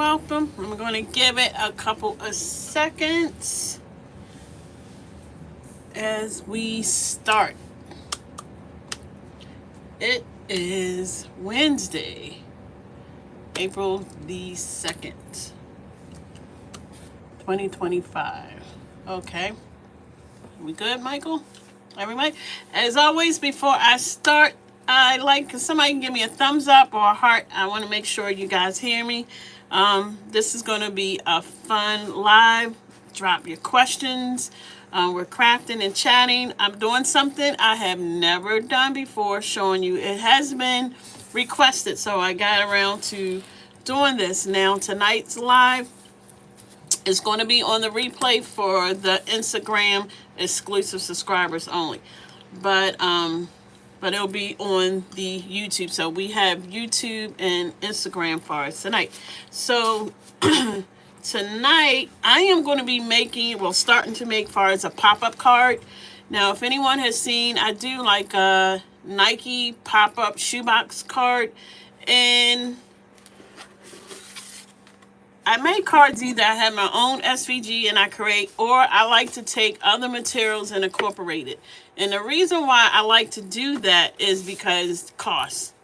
welcome. I'm going to give it a couple of seconds as we start. It is Wednesday, April the 2nd, 2025. Okay. We good, Michael? Everybody? As always, before I start, I like somebody can give me a thumbs up or a heart. I want to make sure you guys hear me. This is going to be a fun live. Drop your questions. We're crafting and chatting. I'm doing something I have never done before, showing you. It has been requested, so I got around to doing this. Now, tonight's live is going to be on the replay for the Instagram exclusive subscribers only. But it'll be on the YouTube. So we have YouTube and Instagram for us tonight. So tonight I am going to be starting to make far as a pop-up card. Now, if anyone has seen, I do like a Nike pop-up shoebox card, and I make cards either I have my own SVG and I create, or I like to take other materials and incorporate it. And the reason why I like to do that is because cost.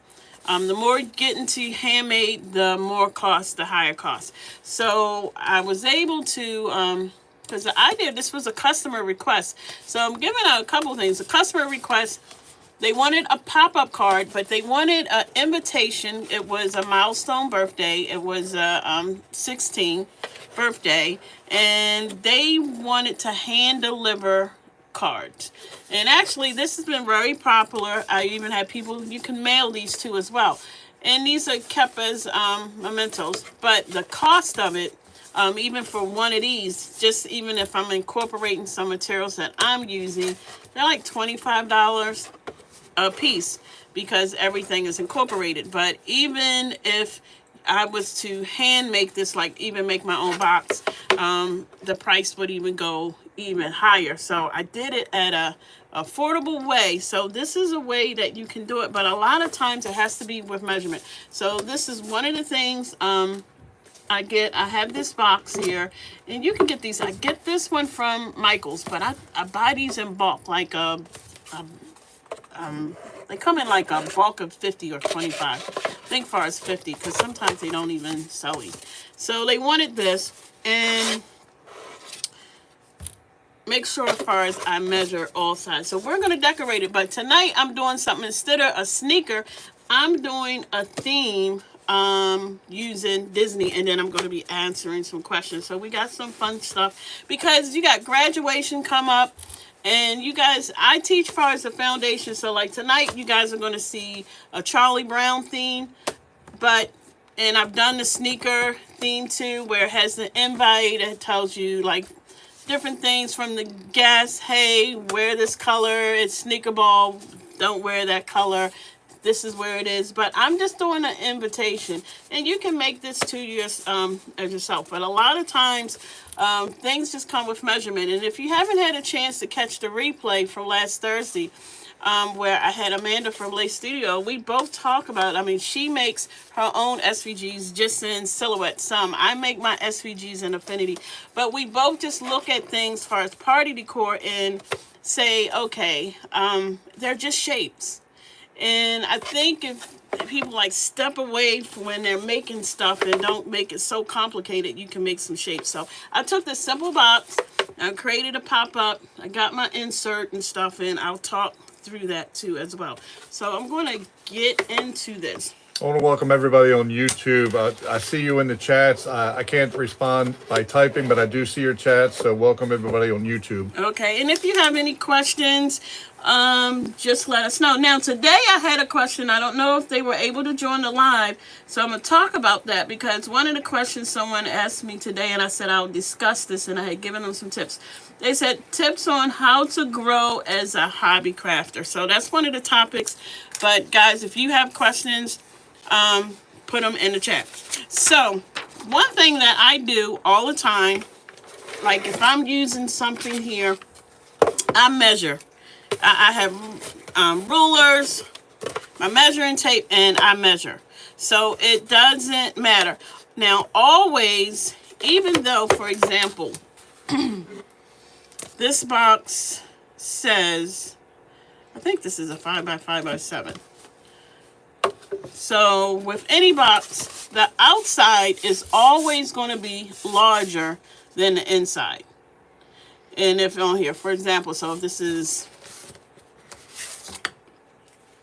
The more you get into handmade, the more cost, the higher cost. So I was able to, because the idea, this was a customer request. So I'm giving out a couple things. A customer request, they wanted a pop-up card, but they wanted an invitation. It was a milestone birthday. It was a 16th birthday, and they wanted to hand deliver cards. And actually, this has been very popular. I even had people, you can mail these to as well. And these are kept as mementos. But the cost of it, even for one of these, just even if I'm incorporating some materials that I'm using, they're like $25 a piece because everything is incorporated. But even if I was to hand make this, like even make my own box, the price would even go even higher. So I did it at a affordable way. So this is a way that you can do it, but a lot of times it has to be with measurement. So this is one of the things I have this box here, and you can get these. I get this one from Michael's, but I buy these in bulk, like they come in like a bulk of 50 or 25. I think far as 50, because sometimes they don't even sell these. So they wanted this, and make sure as far as I measure all sides. So we're going to decorate it, but tonight I'm doing something. Instead of a sneaker, I'm doing a theme using Disney, and then I'm going to be answering some questions. So we got some fun stuff because you got graduation come up. And you guys, I teach far as the foundation. So like tonight, you guys are going to see a Charlie Brown theme. And I've done the sneaker theme too, where it has the invite. It tells you like different things from the guests. Hey, wear this color. It's sneaker ball. Don't wear that color. This is where it is. But I'm just doing an invitation. And you can make this to yourself. But a lot of times, things just come with measurement. And if you haven't had a chance to catch the replay from last Thursday, where I had Amanda from Lay Studio, we both talk about, she makes her own SVGs just in silhouette. I make my SVGs in Affinity. But we both just look at things as far as party decor and say, okay, they're just shapes. And I think if people like step away from when they're making stuff and don't make it so complicated, you can make some shapes. So I took this simple box, I created a pop-up, I got my insert and stuff in. I'll talk through that too as well. So I'm going to get into this. I want to welcome everybody on YouTube. I see you in the chats. I can't respond by typing, but I do see your chats. So welcome everybody on YouTube. Okay, and if you have any questions, just let us know. Now, today I had a question. I don't know if they were able to join the live, so I'm going to talk about that because one of the questions someone asked me today, and I said I'll discuss this, and I had given them some tips. They said tips on how to grow as a hobby crafter. So that's one of the topics. But guys, if you have questions, put them in the chat. So one thing that I do all the time, like if I'm using something here, I measure. I have rulers, my measuring tape, and I measure. So it doesn't matter. Now, always, even though, for example, this box says, I think this is a 5x5x7. So with any box, the outside is always going to be larger than the inside. And if on here, for example, so if this is,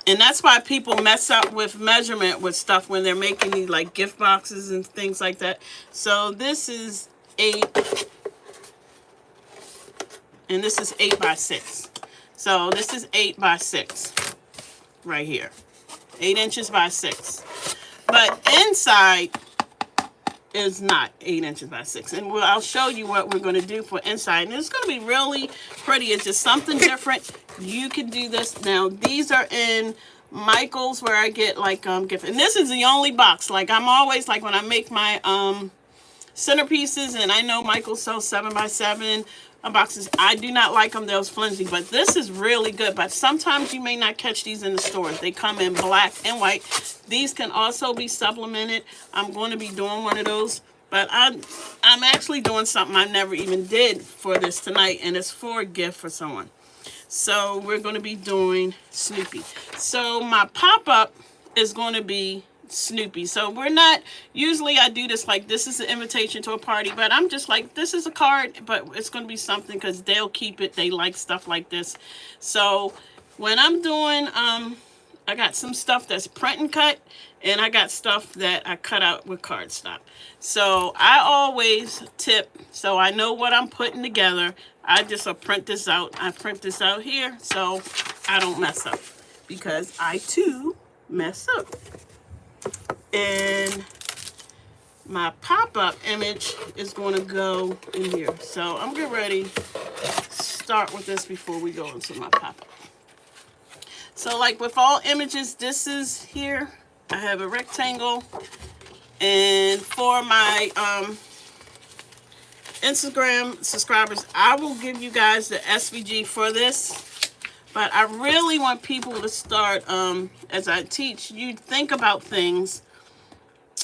and that's why people mess up with measurement with stuff when they're making these like gift boxes and things like that. So this is 8, and this is 8x6. So this is 8x6 right here. 8 inches by 6. But inside is not 8 inches by 6. And I'll show you what we're going to do for inside. And it's going to be really pretty. It's just something different. You can do this. Now, these are in Michael's where I get like gift. And this is the only box. Like I'm always like when I make my centerpieces, and I know Michael sells 7x7 boxes. I do not like them, those flimsy, but this is really good. But sometimes you may not catch these in the stores. They come in black and white. These can also be supplemented. I'm going to be doing one of those, but I'm actually doing something I never even did for this tonight, and it's for a gift for someone. So we're going to be doing Snoopy. So my pop-up is going to be Snoopy. So we're not, usually I do this like this is an invitation to a party, but I'm just like, this is a card, but it's going to be something because they'll keep it. They like stuff like this. So when I'm doing, I got some stuff that's print and cut, and I got stuff that I cut out with cardstock. So I always tip, so I know what I'm putting together. I just print this out. I print this out here so I don't mess up, because I too mess up. And my pop-up image is going to go in here. So I'm getting ready to start with this before we go into my pop-up. So like with all images, this is here. I have a rectangle. And for my Instagram subscribers, I will give you guys the SVG for this. But I really want people to start, as I teach, you think about things.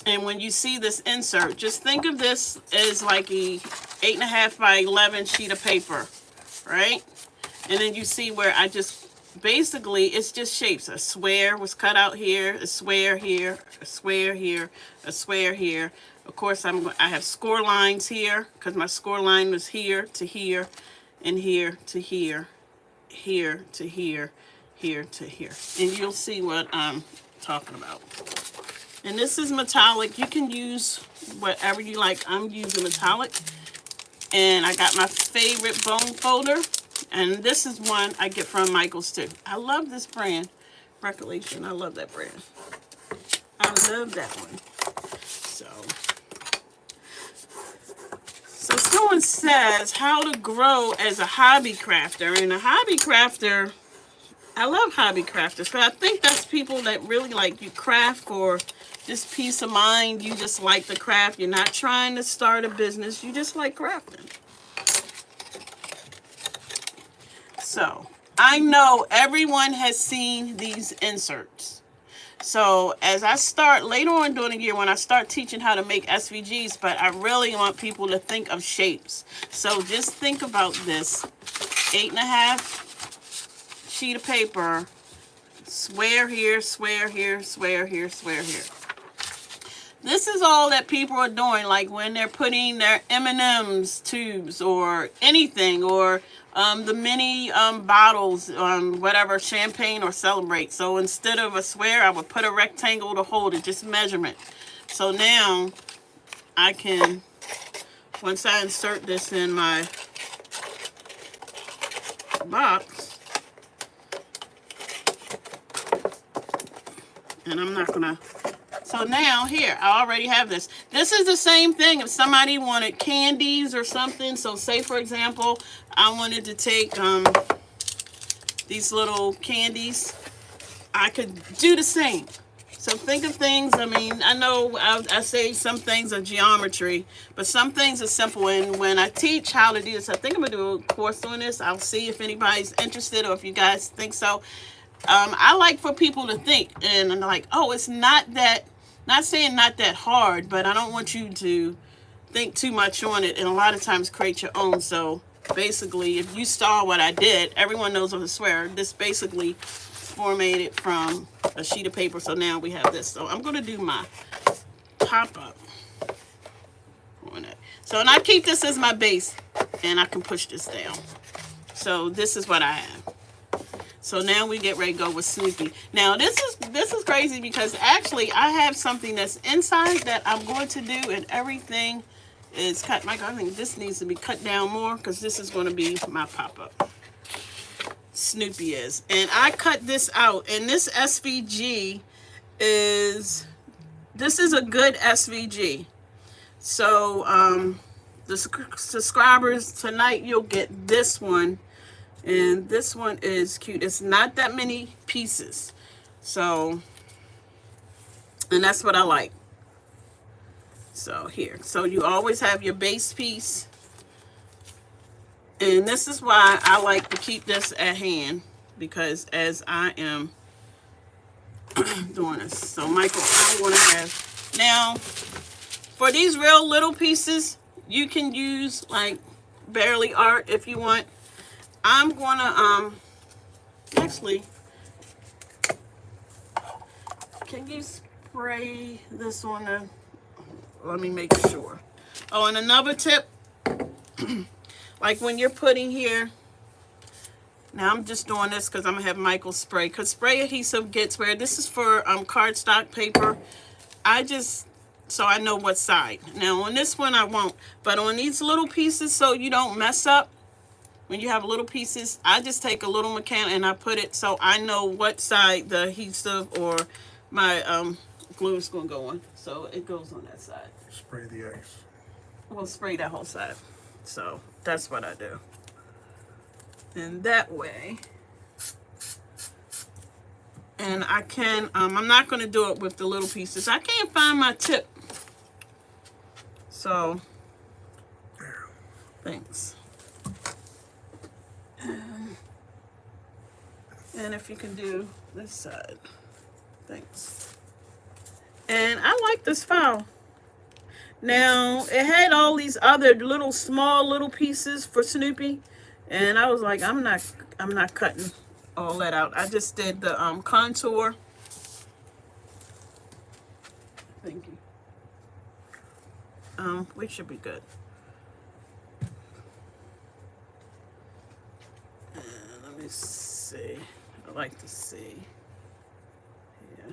And when you see this insert, just think of this as like a 8.5 by 11 sheet of paper, right? And then you see where I just, basically, it's just shapes. A square was cut out here, a square here, a square here, a square here. Of course, I have score lines here, because my score line was here to here, and here to here, here to here, here to here. And you'll see what I'm talking about. And this is metallic. You can use whatever you like. I'm using metallic. And I got my favorite bone folder. And this is one I get from Michael's too. I love this brand. Recollection. I love that brand. I love that one. So someone says how to grow as a hobby crafter. And a hobby crafter, I love hobby crafters. But I think that's people that really like, you craft for just peace of mind. You just like the craft. You're not trying to start a business. You just like crafting. So I know everyone has seen these inserts. So as I start later on during the year, when I start teaching how to make SVGs, but I really want people to think of shapes. So just think about this 8.5 sheet of paper, square here, square here, square here, square here. This is all that people are doing, like when they're putting their M&M's tubes or anything, or the mini bottles, whatever, champagne or Celebrate. So instead of a square, I would put a rectangle to hold it, just measurement. So now I can, once I insert this in my box, and I'm not gonna, so now here, I already have this. This is the same thing if somebody wanted candies or something. So say, for example, I wanted to take these little candies. I could do the same. So think of things, I mean, I know I say some things are geometry, but some things are simple. And when I teach how to do this, I think I'm going to do a course on this. I'll see if anybody's interested or if you guys think so. I like for people to think and like, oh, it's not that Not saying not that hard, but I don't want you to think too much on it, and a lot of times create your own. So basically, if you saw what I did, everyone knows what a swear. This basically formatted from a sheet of paper, so now we have this. So I'm going to do my pop-up on it. So, and I keep this as my base, and I can push this down. So this is what I have. So now we get ready to go with Snoopy. Now this is crazy because actually I have something that's inside that I'm going to do, and everything is cut. Michael, I think this needs to be cut down more because this is going to be my pop-up. Snoopy is. And I cut this out, and this SVG is, this is a good SVG. So the subscribers tonight, you'll get this one, and this one is cute. It's not that many pieces, so, and that's what I like. So here, so you always have your base piece, and this is why I like to keep this at hand, because as I am doing this, so Michael, I'm going to have, now for these real little pieces, you can use like Bearly Art if you want. I'm gonna actually, can you spray this on the, let me make sure. Oh, and another tip, like when you're putting here, now I'm just doing this because I'm gonna have Michael spray, because spray adhesive gets where, this is for cardstock paper. I just, so I know what side. Now on this one I won't, but on these little pieces, so you don't mess up, when you have little pieces, I just take a little mechanic and I put it so I know what side the adhesive or my glue is going to go on. So it goes on that side. Spray the ice. We'll spray that whole side. So that's what I do. And that way, and I can, I'm not going to do it with the little pieces. I can't find my tip. So, thanks. And if you can do this side, thanks. And I like this file. Now, it had all these other little small little pieces for Snoopy, and I was like, I'm not cutting all that out. I just did the contour. Thank you. We should be good. And let me see. I like to see. Yeah.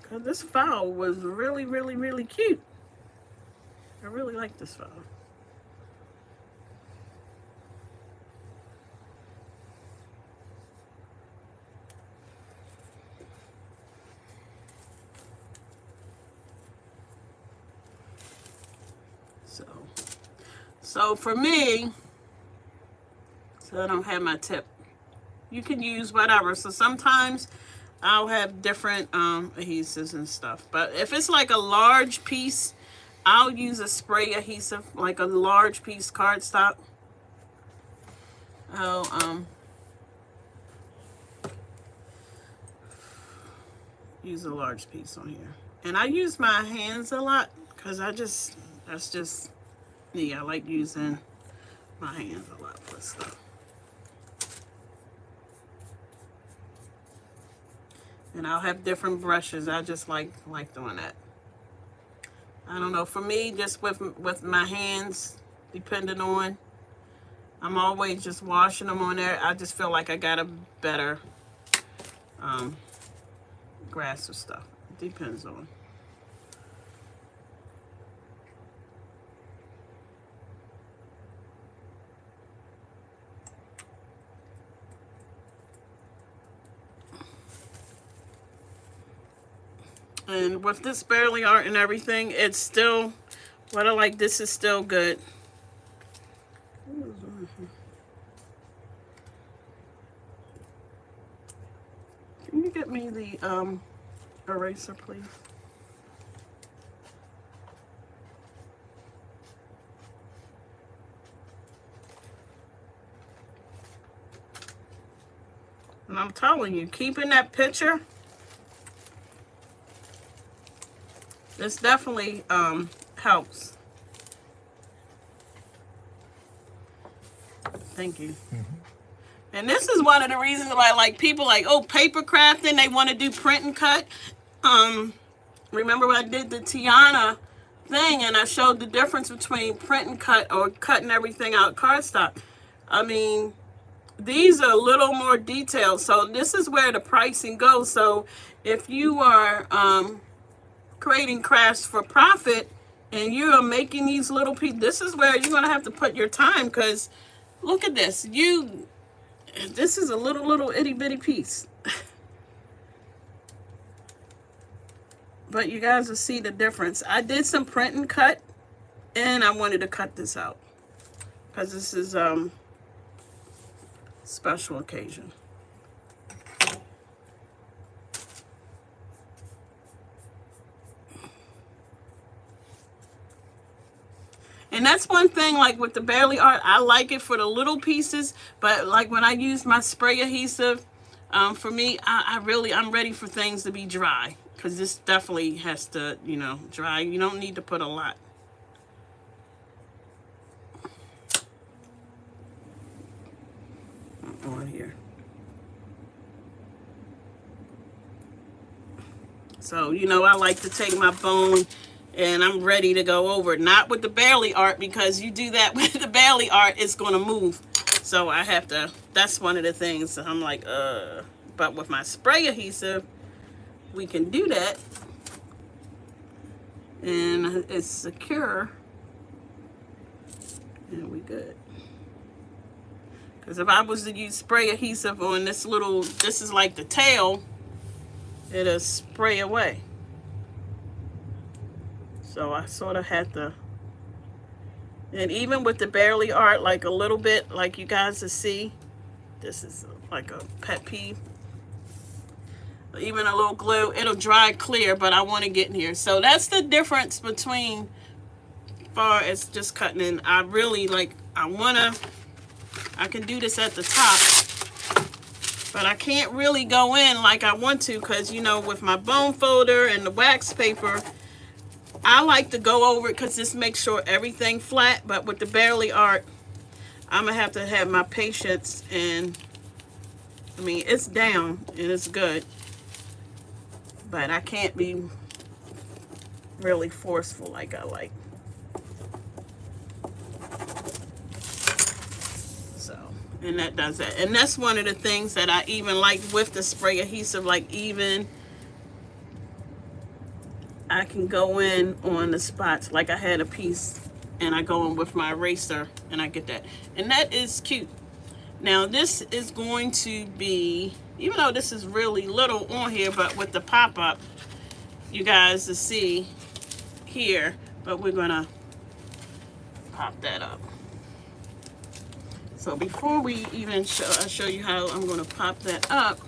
Cause this file was really, really, really cute. I really like this file. So for me, so I don't have my tip, you can use whatever. So sometimes I'll have different adhesives and stuff. But if it's like a large piece, I'll use a spray adhesive, like a large piece cardstock. I'll use a large piece on here. And I use my hands a lot because that's just me. I like using my hands a lot for stuff. And I'll have different brushes. I just like doing that. I don't know, for me, just with my hands, depending on, I'm always just washing them on there. I just feel like I got a better grasp of stuff. It depends on. And with this Bearly Art and everything, it's still, what I like, this is still good. Can you get me the eraser, please? And I'm telling you, keeping that picture, this definitely helps. Thank you. And this is one of the reasons why, like, people like, oh, paper crafting, they want to do print and cut. Remember when I did the Tiana thing and I showed the difference between print and cut or cutting everything out cardstock. I mean, these are a little more detailed. So this is where the pricing goes. So if you are creating crafts for profit and you are making these little pieces, this is where you're going to have to put your time, because look at this. This is a little itty bitty piece. But you guys will see the difference. I did some print and cut, and I wanted to cut this out because this is special occasion. And that's one thing, like with the Bearly Art, I like it for the little pieces, but like when I use my spray adhesive, for me, I'm ready for things to be dry, because this definitely has to, dry. You don't need to put a lot. On here. So, I like to take my bone and I'm ready to go over. Not with the Bearly Art, because you do that with the Bearly Art, it's going to move. So I have to, that's one of the things I'm like, but with my spray adhesive, we can do that. And it's secure. And we good. Because if I was to use spray adhesive on this is like the tail, it'll spray away. So I sort of had to, and even with the Bearly Art, like a little bit, like you guys will see, this is like a pet peeve. Even a little glue, it'll dry clear, but I want to get in here. So that's the difference between, far as just cutting in. I really like, I can do this at the top, but I can't really go in like I want to, because, with my bone folder and the wax paper, I like to go over it because this makes sure everything flat. But with the Bearly Art, I'm going to have my patience, and I mean, it's down and it's good, but I can't be really forceful like I like. So, and that does that. And that's one of the things that I even like with the spray adhesive, like even I can go in on the spots. Like I had a piece and I go in with my eraser and I get that. And that is cute. Now this is going to be, even though this is really little on here, but with the pop-up, you guys to see here, but we're gonna pop that up. So before we even show you how I'm gonna pop that up,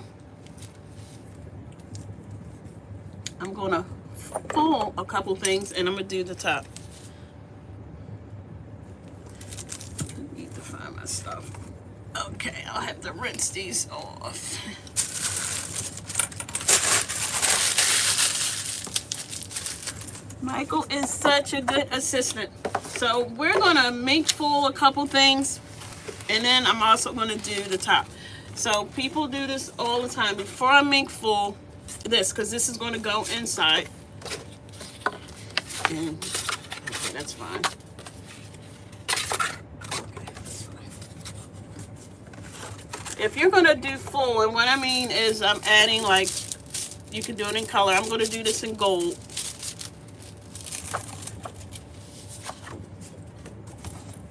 I'm gonna pull a couple things and I'm gonna do the top. I need to find my stuff. Okay, I'll have to rinse these off. Michael is such a good assistant. So we're gonna make full a couple things, and then I'm also gonna do the top. So people do this all the time. Before I make full this, because this is gonna go inside. And okay, that's fine. Okay, that's fine. If you're gonna do full, and what I mean is I'm adding, like, you can do it in color. I'm gonna do this in gold.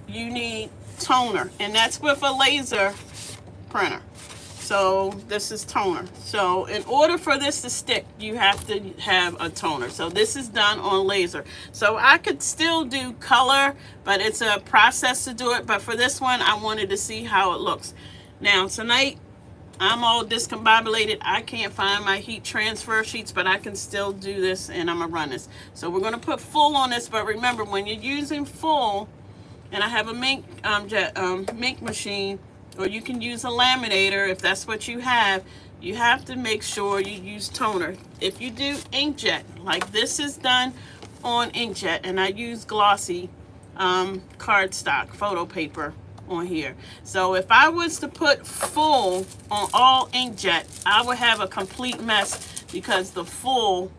You need toner, and that's with a laser printer. So this is toner. So in order for this to stick, you have to have a toner. So this is done on laser. So I could still do color, but it's a process to do it. But for this one, I wanted to see how it looks. Now tonight, I'm all discombobulated. I can't find my heat transfer sheets, but I can still do this, and I'm gonna run this. So we're gonna put full on this, but remember, when you're using full, and I have a mink machine, or you can use a laminator if that's what you have. You have to make sure you use toner. If you do inkjet, like this is done on inkjet, and I use glossy cardstock photo paper on here. So if I was to put full on all inkjet, I would have a complete mess because the full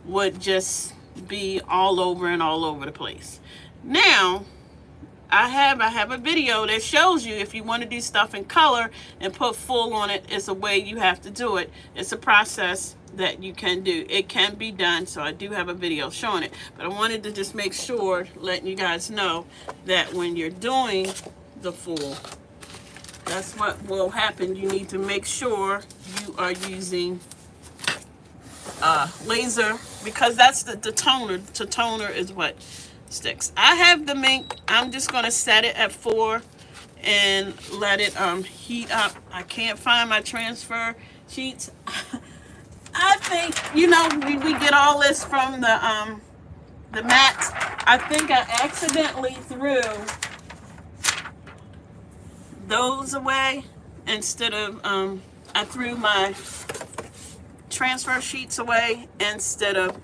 would just be all over and all over the place. Now, I have a video that shows you if you want to do stuff in color and put full on it, it's a way you have to do it. It's a process that you can do. It can be done, so I do have a video showing it. But I wanted to just make sure, letting you guys know that when you're doing the full, that's what will happen. You need to make sure you are using laser, because that's the toner. The toner is what sticks. I have the mink. I'm just going to set it at 4 and let it heat up. I can't find my transfer sheets. I think, you know, we get all this from the mats. I think I accidentally threw those away instead of I threw my transfer sheets away instead of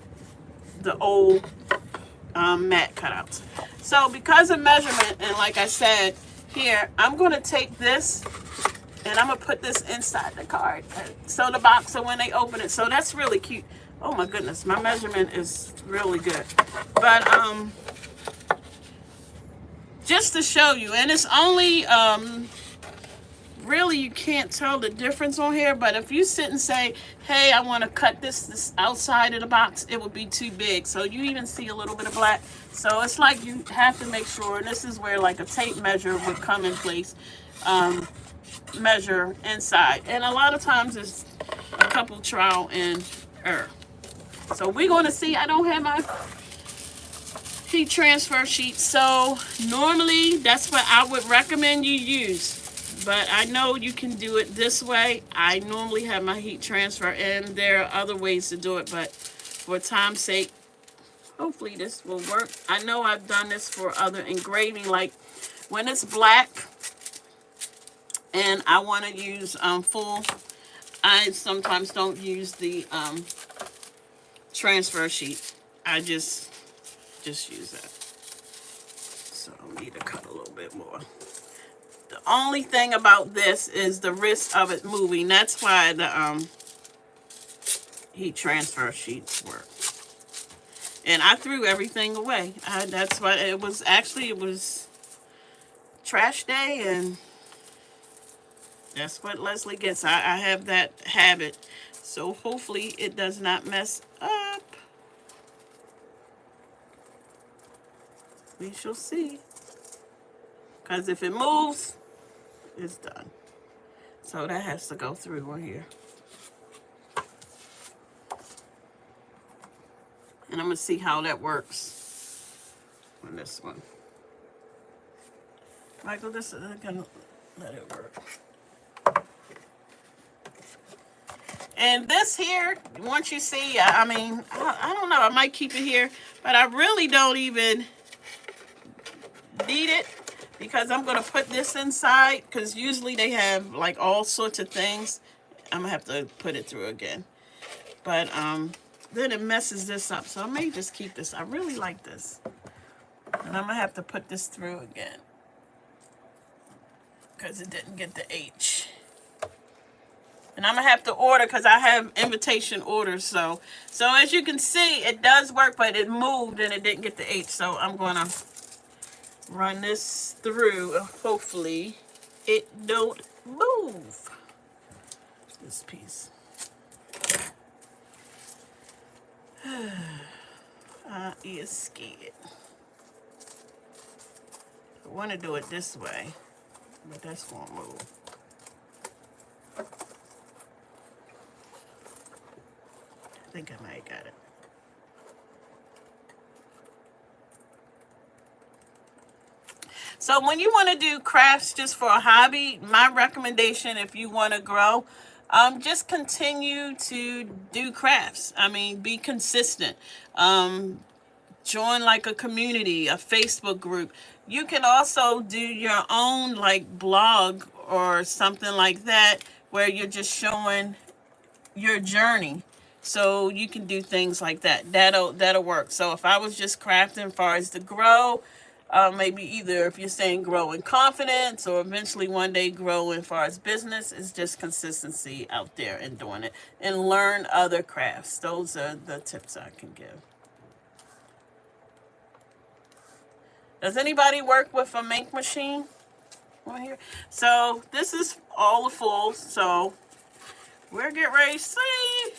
the old mat cutouts. So because of measurement, and like I said here, I'm going to take this and I'm going to put this inside the card, so the box, so when they open it. So that's really cute. Oh my goodness, my measurement is really good. But just to show you, and it's only really, you can't tell the difference on here, but if you sit and say, hey, I want to cut this outside of the box, it would be too big. So you even see a little bit of black. So it's like you have to make sure, and this is where like a tape measure would come in place, measure inside. And a lot of times it's a couple trial and error. So we're going to see. I don't have my heat transfer sheet, so normally that's what I would recommend you use. But I know you can do it this way. I normally have my heat transfer, and there are other ways to do it, but for time's sake, hopefully this will work. I know I've done this for other engraving, like when it's black and I want to use full, I sometimes don't use the transfer sheet. I just use that. So I need to cut a little bit more. The only thing about this is the risk of it moving. That's why the heat transfer sheets work. And I threw everything away. That's why it was trash day, and that's what Leslie gets. I have that habit. So hopefully it does not mess up. We shall see. Because if it moves, it's done. So that has to go through on here. And I'm going to see how that works on this one. Michael, this is going to let it work. And this here, once you see, I mean, I don't know, I might keep it here, but I really don't even need it, because I'm going to put this inside, because usually they have like all sorts of things. I'm going to have to put it through again. But then it messes this up, so I may just keep this. I really like this. And I'm going to have to put this through again, because it didn't get the H. And I'm going to have to order, because I have invitation orders. So as you can see, it does work, but it moved and it didn't get the H. So I'm going to run this through. Hopefully it don't move. This piece. I is scared. I want to do it this way, but that's going to move. I think I might got it. So when you want to do crafts just for a hobby, my recommendation, if you want to grow, just continue to do crafts. I mean, be consistent. Join like a community, a Facebook group. You can also do your own like blog or something like that, where you're just showing your journey. So you can do things like that. That'll work. So if I was just crafting as far as the grow, maybe either if you're saying grow in confidence or eventually one day grow as far as business, it's just consistency out there and doing it and learn other crafts. Those are the tips I can give. Does anybody work with a make machine on here? So this is all the fulls. So we're getting ready to see.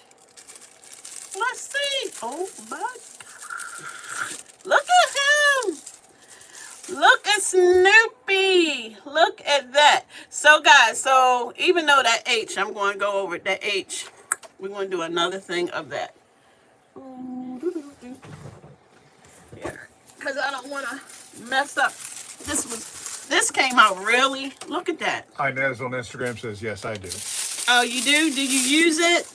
Let's see. Oh my God. Look at him. Look at Snoopy. Look at that. So guys, so even though that H, I'm going to go over that H. We're going to do another thing of that. Here. Because I don't want to mess up. This came out really. Look at that. Inez on Instagram says, yes, I do. Oh, you do? Do you use it?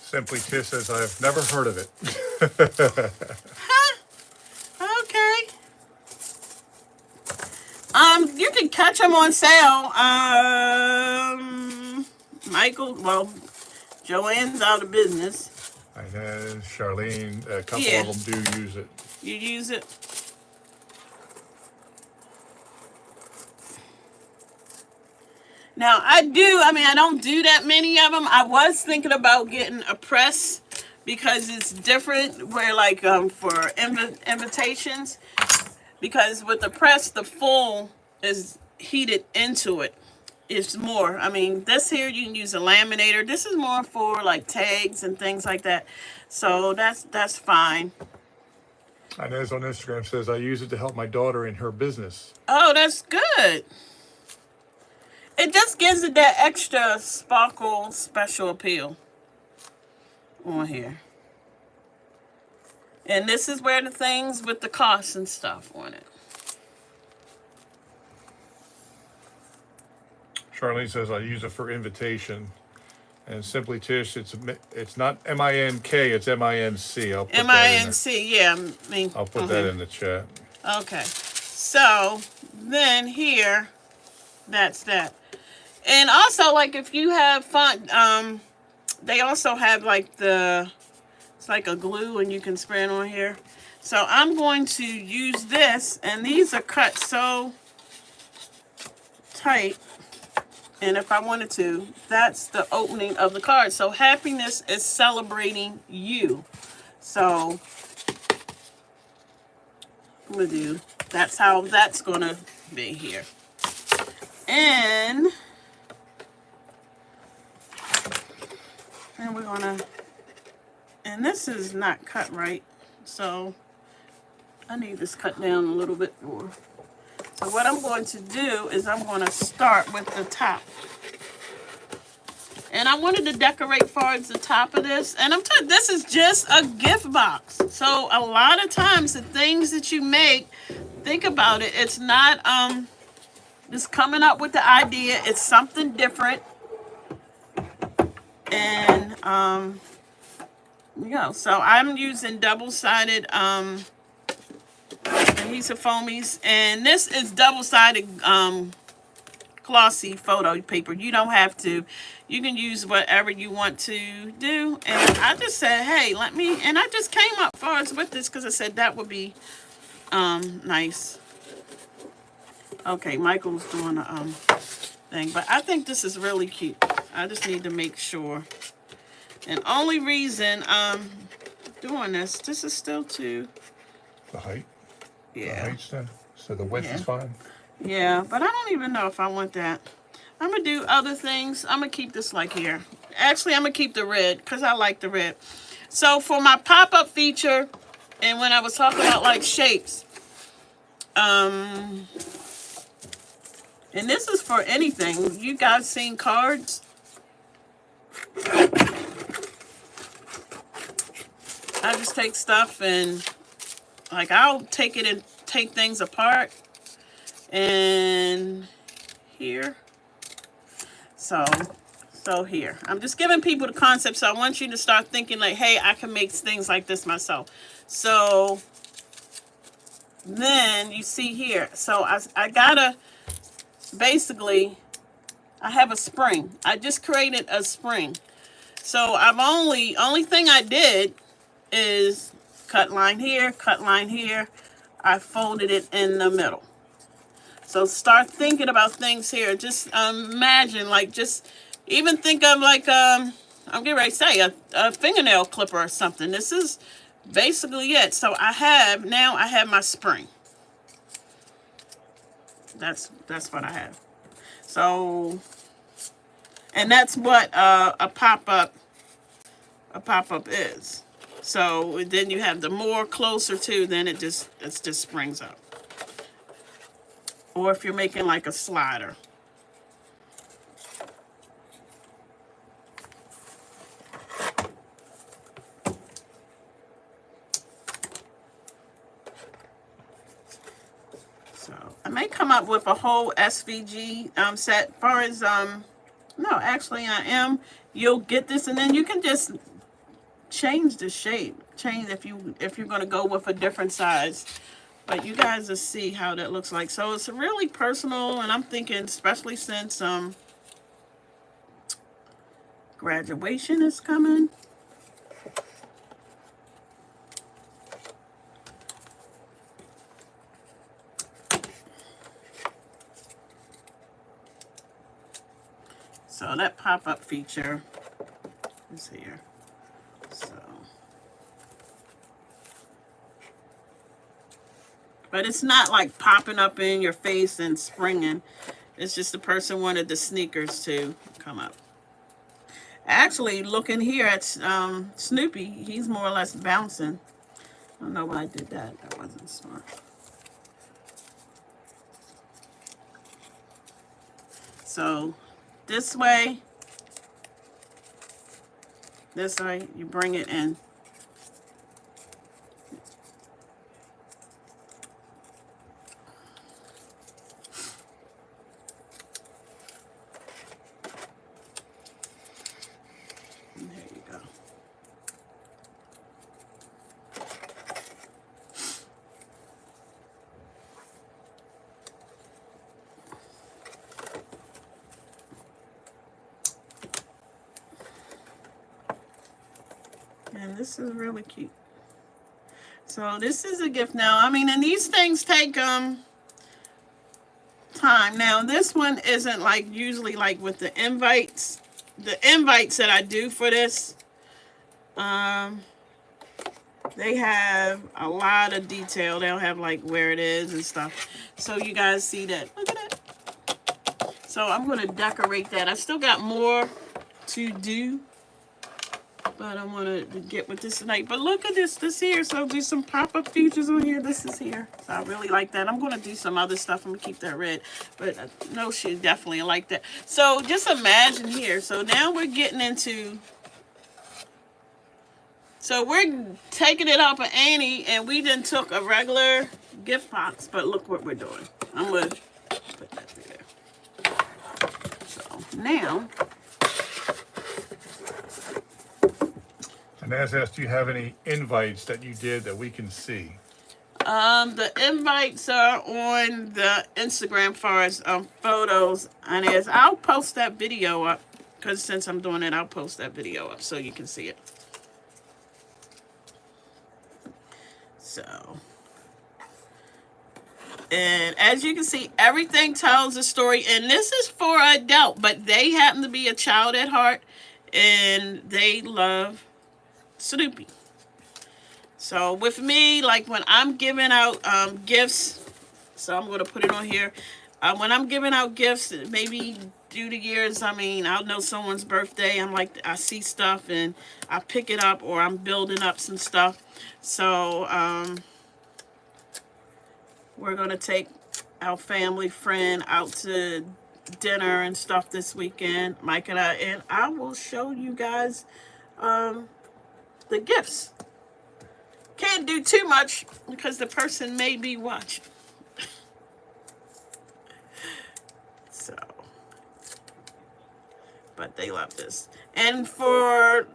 Simply Tish says, I've never heard of it. Huh? Okay. You can catch them on sale. Michael, well, Joanne's out of business. Inez, Charlene, a couple of them do use it. You use it? Now, I don't do that many of them. I was thinking about getting a press because it's different where like for invitations, because with the press, the full is heated into it. It's more, this here you can use a laminator. This is more for like tags and things like that. So that's fine. Inez on Instagram says, I use it to help my daughter in her business. Oh, that's good. It just gives it that extra sparkle special appeal on here. And this is where the things with the costs and stuff on it. Charlene says, I use it for invitation. And Simply Tish, it's not M-I-N-K, it's M-I-N-C. I'll put M-I-N-C, yeah. I'll put that in the chat. Okay. So, then here, that's that. And also, like, if you have fun, they also have, like, it's like a glue and you can spray it on here. So, I'm going to use this, and these are cut so tight. And if I wanted to, that's the opening of the card. So, happiness is celebrating you. So, I'm going to do, that's how that's going to be here. And we're gonna, and this is not cut right, so I need this cut down a little bit more. So what I'm going to do is I'm going to start with the top. And I wanted to decorate towards the top of this. And I'm telling you, this is just a gift box. So a lot of times the things that you make, think about it, it's not just coming up with the idea. It's something different. And so I'm using double-sided adhesive foamies, and this is double-sided glossy photo paper. You don't have to. You can use whatever you want to do. And I just said, hey, and I just came up first with this because I said that would be nice. Okay, Michael's doing a thing, but I think this is really cute. I just need to make sure. And only reason I'm doing this is still too. The height? Yeah. The height's done. So the width is fine? Yeah, but I don't even know if I want that. I'm going to do other things. I'm going to keep this like here. Actually, I'm going to keep the red because I like the red. So for my pop-up feature, and when I was talking about like shapes, and this is for anything. You guys seen cards? I just take stuff and like I'll take it and take things apart. And here. So here. I'm just giving people the concept. So I want you to start thinking like, hey, I can make things like this myself. So then you see here. So I gotta, basically, I have a spring. I just created a spring. So I've only thing I did is cut line here, cut line here. I folded it in the middle. So start thinking about things here. Just imagine, like, just even think of like, I'm getting ready to say a fingernail clipper or something. This is basically it. So I have my spring. That's what I have. So, and that's what a pop-up is. So then you have the more closer to, then it just springs up. Or if you're making like a slider. So I may come up with a whole SVG set. As far as no, actually I am. You'll get this, and then you can just change the shape. Change if you're gonna go with a different size. But you guys will see how that looks like. So it's really personal, and I'm thinking, especially since graduation is coming. So that pop-up feature is here. So, but it's not like popping up in your face and springing. It's just the person wanted the sneakers to come up. Actually, looking here at Snoopy, he's more or less bouncing. I don't know why I did that. That wasn't smart. So this way, you bring it in. And there you go. And this is really cute. So this is a gift now. I mean, and these things take time. Now this one isn't like usually like with the invites. The invites that I do for this, they have a lot of detail. They'll have like where it is and stuff. So you guys see that. Look at that. So I'm going to decorate that. I still got more to do, but I want to get with this tonight. But look at this here. So do some pop-up features on here. This is here. So I really like that. I'm going to do some other stuff. I'm going to keep that red. But I know she definitely like that. So just imagine here. So now we're getting into... So we're taking it off of Annie, and we then took a regular gift box. But look what we're doing. I'm going to put that through there. So now... And as asked, do you have any invites that you did that we can see? The invites are on the Instagram far as photos, and I'll post that video up, because since I'm doing it, I'll post that video up so you can see it. So, and as you can see, everything tells a story, and this is for an adult, but they happen to be a child at heart, and they love Snoopy. So with me, like when I'm giving out gifts, so I'm going to put it on here. When I'm giving out gifts, maybe due to years, I mean, I'll know someone's birthday. I'm like, I see stuff and I pick it up, or I'm building up some stuff. So we're going to take our family friend out to dinner and stuff this weekend, Mike and I will show you guys the gifts. Can't do too much because the person may be watching. So, but they love this. And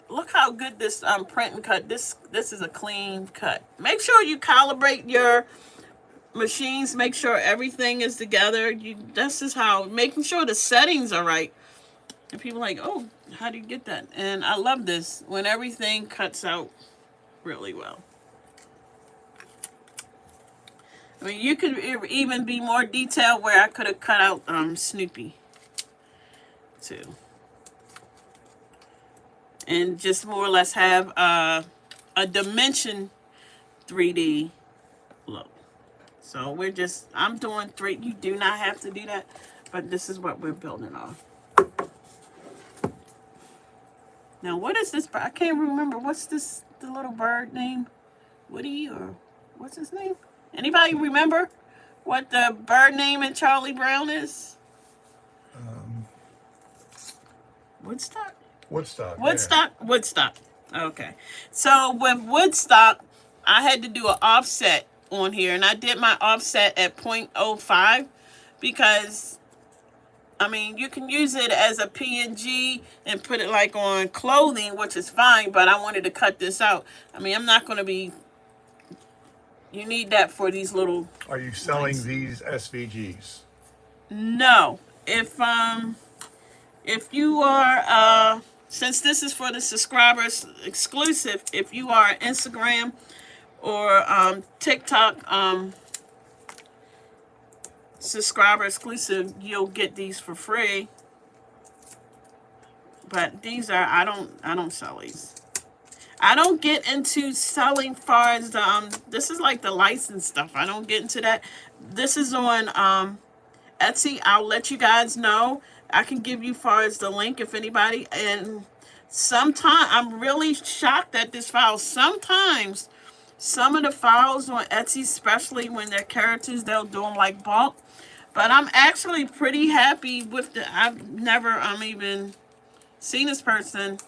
look how good this print and cut. This is a clean cut. Make sure you calibrate your machines, make sure everything is together. This is how, making sure the settings are right. And people are like, oh, how do you get that? And I love this when everything cuts out really well. I mean, you could even be more detailed where I could have cut out Snoopy too. And just more or less have a dimension 3D look. So I'm doing 3. You do not have to do that, but this is what we're building off. Now, what is this? I can't remember. What's this, the little bird name? Woody, or what's his name? Anybody remember what the bird name in Charlie Brown is? Woodstock? Woodstock. Woodstock? Yeah. Woodstock. Okay. So with Woodstock, I had to do an offset on here, and I did my offset at 0.05 because, I mean, you can use it as a PNG and put it like on clothing, which is fine, but I wanted to cut this out. I mean, I'm not going to be, you need that for these little. Are you selling these SVGs? No. If you are, since this is for the subscribers exclusive, if you are Instagram or TikTok subscriber exclusive, you'll get these for free. But these are, I don't sell these. I don't get into selling far as the this is like the license stuff. I don't get into that. This is on Etsy. I'll let you guys know. I can give you far as the link if anybody. And sometimes I'm really shocked at this file. Sometimes some of the files on Etsy, especially when they're characters, they'll do them like bulk. But I'm actually pretty happy with I've never even seen this person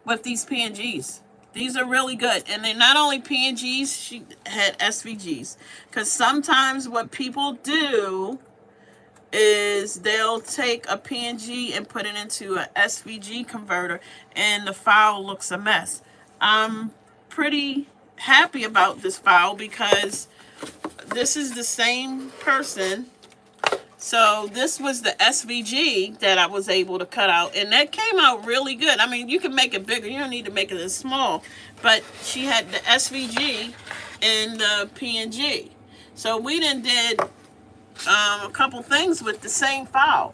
with these PNGs. These are really good. And they're not only PNGs, she had SVGs. Because sometimes what people do is they'll take a PNG and put it into a SVG converter and the file looks a mess. I'm pretty happy about this file because this is the same person. So this was the SVG that I was able to cut out, and that came out really good. I mean, you can make it bigger. You don't need to make it as small, but she had the SVG and the PNG. So we did a couple things with the same file.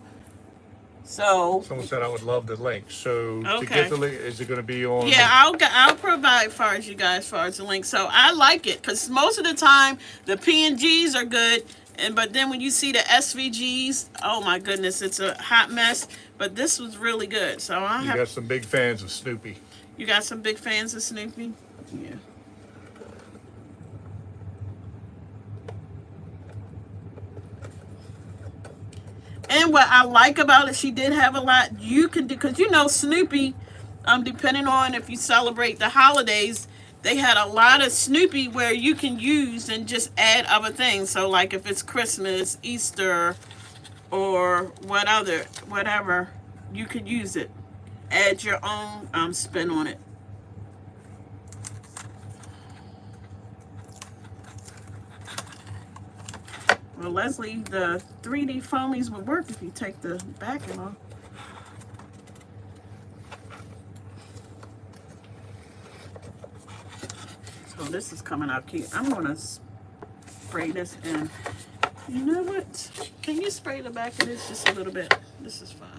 So Someone said I would love the link. So to Okay. get the link, is it going to be on? yeah, I'll provide far as you guys, as far as the link. So I like it because most of the time the PNGs are good, but then when you see the SVGs, oh my goodness, it's a hot mess. But this was really good. So You got some big fans of Snoopy. You got some big fans of Snoopy? Yeah. And what I like about it, she did have a lot you can do, because you know Snoopy, depending on if you celebrate the holidays, they had a lot of Snoopy where you can use and just add other things. So like if it's Christmas, Easter, or whatever, you could use it. Add your own spin on it. Well, Leslie, the 3D foamies would work if you take the backing off. So this is coming out cute. I'm going to spray this in. You know what? Can you spray the back of this just a little bit? This is fine.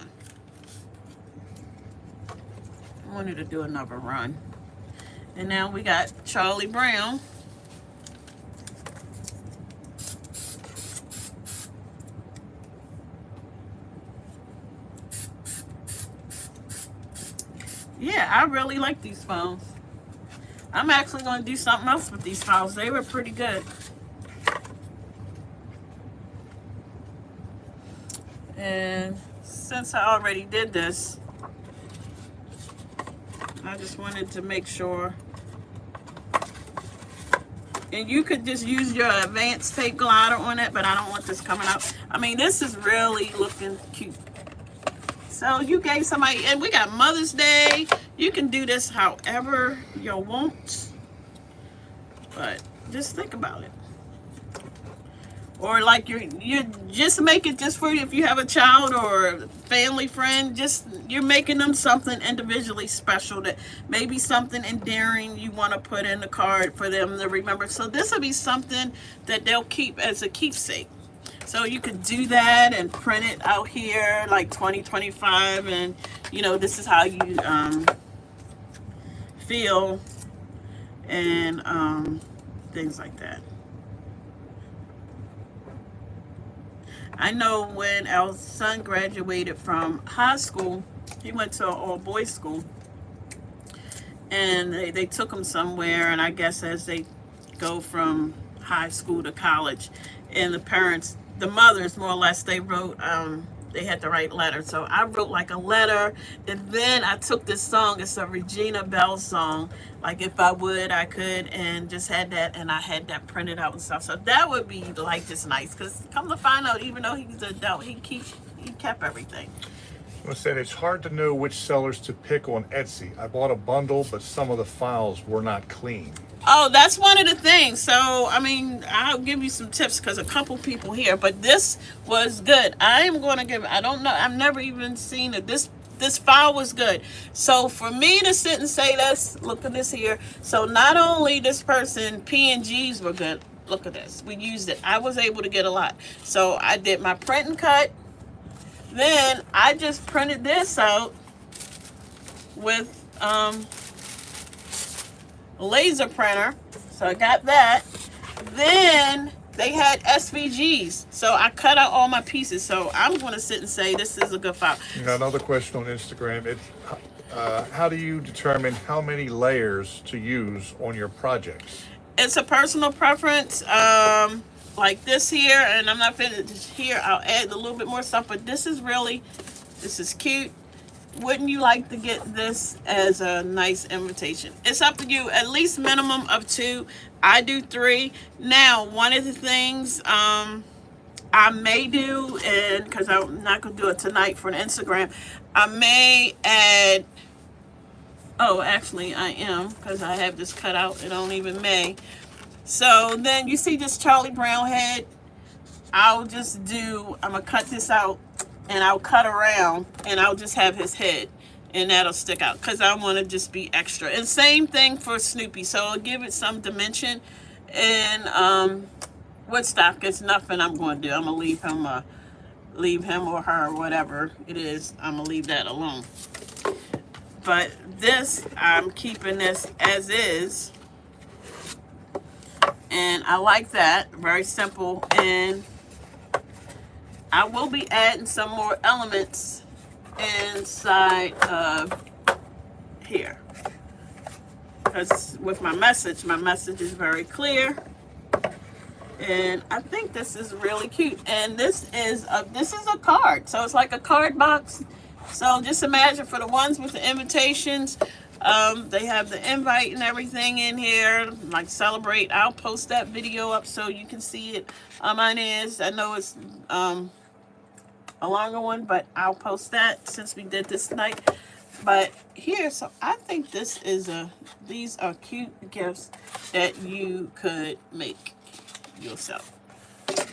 I wanted to do another run. And now we got Charlie Brown. Yeah, I really like these phones. I'm actually going to do something else with these files. They were pretty good. And since I already did this, I just wanted to make sure. And you could just use your advanced tape glider on it, but I don't want this coming out. I mean, this is really looking cute. So you gave somebody, and we got Mother's Day. You can do this however you want. But just think about it. or like you just make it just for if you have a child or a family friend, just you're making them something individually special, that maybe something endearing you want to put in the card for them to remember. So this will be something that they'll keep as a keepsake. So you could do that and print it out here like 2025, and this is how you feel, and things like that. I know when our son graduated from high school, he went to an all-boys school, and they took him somewhere, and I guess as they go from high school to college, and the parents, the mothers more or less, they wrote, they had to write letters. So I wrote like a letter, and then I took this song, it's a Regina Belle song, like If I Would, I Could, and just had that, and I had that printed out and stuff. So that would be like just nice, because come to find out, even though he's an adult, he kept everything. I said it's hard to know which sellers to pick on Etsy. I bought a bundle, but some of the files were not clean. Oh, that's one of the things. So, I mean, I'll give you some tips because a couple people here, but this was good. I am going to give, I don't know, I've never even seen it. This file was good. So for me to sit and say, let's look at this here. So not only this person, PNGs were good. Look at this. We used it. I was able to get a lot. So I did my print and cut. Then I just printed this out with laser printer, so I got that. Then they had SVGs, so I cut out all my pieces. So I'm going to sit and say this is a good file. Another question on Instagram. How do you determine how many layers to use on your projects? It's a personal preference. Like this here, and I'm not finished here. I'll add a little bit more stuff, but this is cute. Wouldn't you like to get this as a nice invitation? It's up to you. At least minimum of 2. I do 3. Now, one of the things I may do, and because I'm not going to do it tonight for an Instagram, I may add, oh, actually I am, because I have this cut out. It don't even may. So then you see this Charlie Brown head. I'm going to cut this out, and I'll cut around, and I'll just have his head, and that'll stick out because I want to just be extra. And same thing for Snoopy, so I'll give it some dimension. And Woodstock, it's nothing I'm going to do. I'm going to leave him or her, whatever it is. I'm going to leave that alone. But this, I'm keeping this as is. And I like that. Very simple. And I will be adding some more elements inside of here. Because with my message is very clear. And I think this is really cute. And this is a card. So it's like a card box. So just imagine for the ones with the invitations, they have the invite and everything in here, like celebrate. I'll post that video up so you can see it. Mine is, I know it's a longer one, but I'll post that since we did this tonight. But here, so I think these are cute gifts that you could make yourself.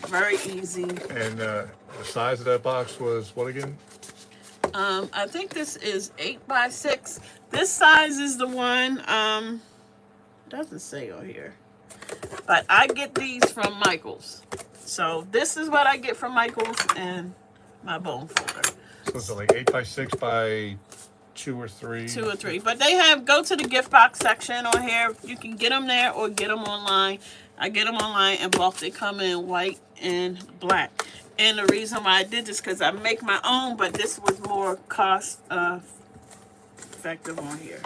Very easy. And the size of that box was what again? I think this is 8x6. This size is the one, doesn't say on here, but I get these from Michaels. So this is what I get from Michaels and my bone folder. So it's like 8x6 by 2 or 3. 2 or 3. But they go to the gift box section on here. You can get them there or get them online. I get them online in bulk. They come in white and black. And the reason why I did this because I make my own, but this was more cost effective on here.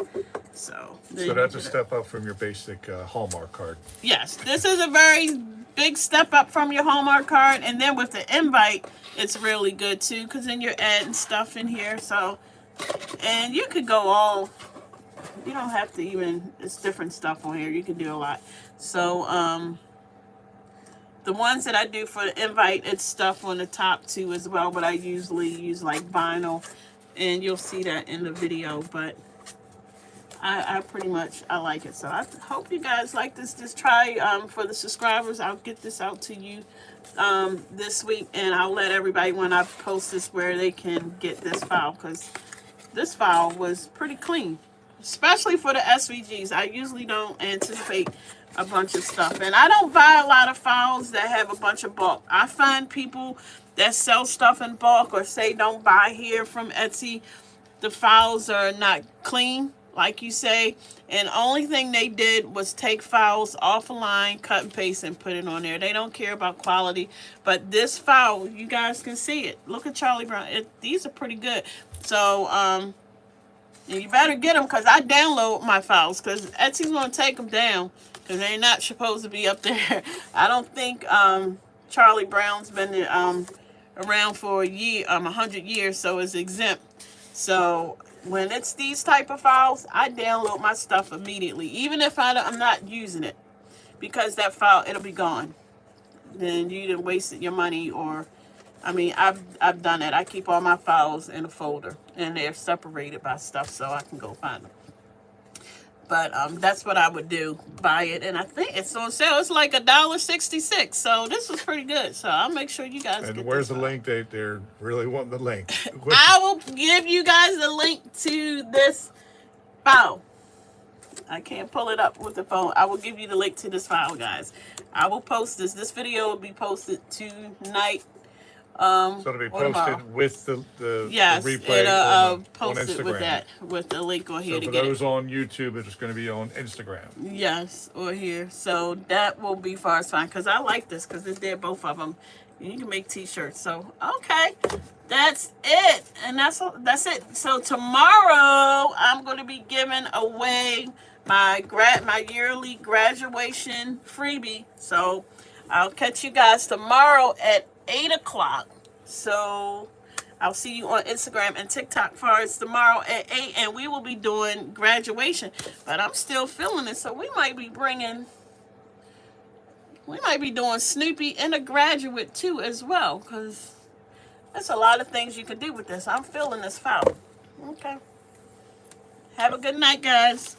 So that's a step up from your basic Hallmark card. Yes, this is a very big step up from your Hallmark card. And then with the invite, it's really good too, because then you're adding stuff in here. So, and you could go you don't have to even, it's different stuff on here. You can do a lot. So, the ones that I do for the invite, it's stuff on the top too as well, but I usually use like vinyl, and you'll see that in the video. But I pretty much, I like it. So I hope you guys like this. Just try, for the subscribers, I'll get this out to you this week, and I'll let everybody, when I post this, where they can get this file, because this file was pretty clean, especially for the SVGs. I usually don't anticipate a bunch of stuff, and I don't buy a lot of files that have a bunch of bulk. I find people that sell stuff in bulk or say don't buy here from Etsy, the files are not clean, like you say, and only thing they did was take files off a line, cut and paste, and put it on there. They don't care about quality. But this file, you guys can see it. Look at Charlie Brown. These are pretty good. So you better get them, because I download my files, because Etsy's going to take them down, because they're not supposed to be up there. I don't think Charlie Brown's been around for a year, 100 years, so it's exempt. So when it's these type of files, I download my stuff immediately, even if I'm not using it, because that file, it'll be gone. Then you didn't waste your money, or I mean, I've done it. I keep all my files in a folder, and they're separated by stuff, so I can go find them. But that's what I would do, buy it, and I think it's on sale. It's like $1.66, so this was pretty good. So I'll make sure you guys. And where's the link? They're really wanting the link. I will give you guys the link to this file. I can't pull it up with the phone. I will give you the link to this file, guys. I will post this. This video will be posted tonight. So it'll be posted with the replay it'll on post it Instagram. with the link on here So to for get those it. on YouTube, it's going to be on Instagram. Yes, or here. So that will be far as fine, because I like this, because it's there, both of them. You can make t-shirts. So okay, that's it, and that's it. So tomorrow I'm going to be giving away my yearly graduation freebie. So I'll catch you guys tomorrow at 8 o'clock. So I'll see you on Instagram and TikTok for us tomorrow at 8, and we will be doing graduation. But I'm still feeling it, so we might be doing Snoopy and a graduate too as well, because there's a lot of things you can do with this. I'm feeling this file. Okay. Have a good night, guys.